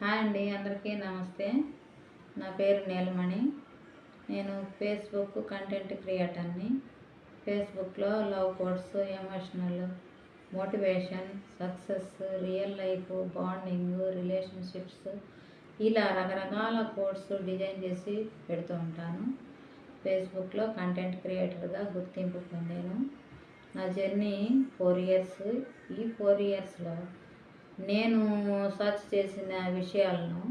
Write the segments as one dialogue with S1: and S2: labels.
S1: Hi అండి, అందరికీ నమస్తే. నా పేరు నీలమణి. నేను ఫేస్బుక్ కంటెంట్ క్రియేటర్ని. ఫేస్బుక్లో love quotes, emotional, motivation, success, real life, bonding, relationships ఇలా రకరకాల కోట్స్ డిజైన్ చేసి పెడుతూ ఉంటాను. ఫేస్బుక్లో కంటెంట్ క్రియేటర్గా గుర్తింపు పొందాను. నా జర్నీ 4 ఇయర్స్. ఈ 4 ఇయర్స్లో నేను సెర్చ్ చేసిన విషయాలను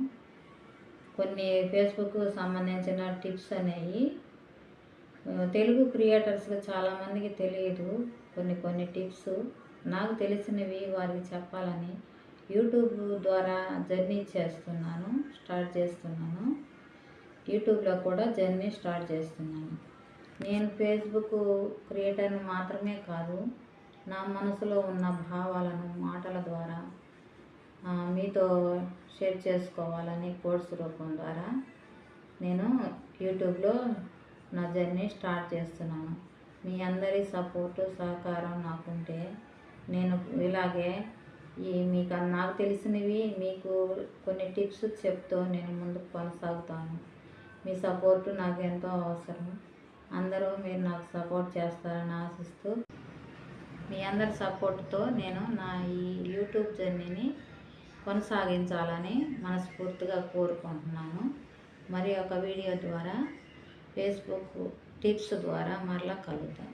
S1: కొన్ని ఫేస్బుక్ సంబంధించిన టిప్స్ అనేవి తెలుగు క్రియేటర్స్కి చాలామందికి తెలియదు. కొన్ని టిప్స్ నాకు తెలిసినవి వారికి చెప్పాలని యూట్యూబ్ ద్వారా జర్నీ స్టార్ట్ చేస్తున్నాను. యూట్యూబ్లో కూడా జర్నీ స్టార్ట్ చేస్తున్నాను. నేను ఫేస్బుక్ క్రియేటర్ని మాత్రమే కాదు, నా మనసులో ఉన్న భావాలను మాటల ద్వారా మీతో షేర్ చేసుకోవాలని కోర్స్ రూపం ద్వారా నేను యూట్యూబ్లో నా జర్నీ స్టార్ట్ చేస్తున్నాను. మీ అందరి సపోర్టు సహకారం నాకుంటే నేను ఇలాగే నాకు తెలిసినవి మీకు కొన్ని టిప్స్ చెప్తూ నేను ముందుకు కొనసాగుతాను. మీ సపోర్టు నాకు ఎంతో అవసరం. అందరూ మీరు నాకు సపోర్ట్ చేస్తారని ఆశిస్తూ, మీ అందరి సపోర్టుతో నేను నా ఈ యూట్యూబ్ జర్నీని కొనసాగించాలని మనస్ఫూర్తిగా కోరుకుంటున్నాను. మరి ఒక వీడియో ద్వారా ఫేస్బుక్ టిప్స్ ద్వారా మరలా కలుద్దాం.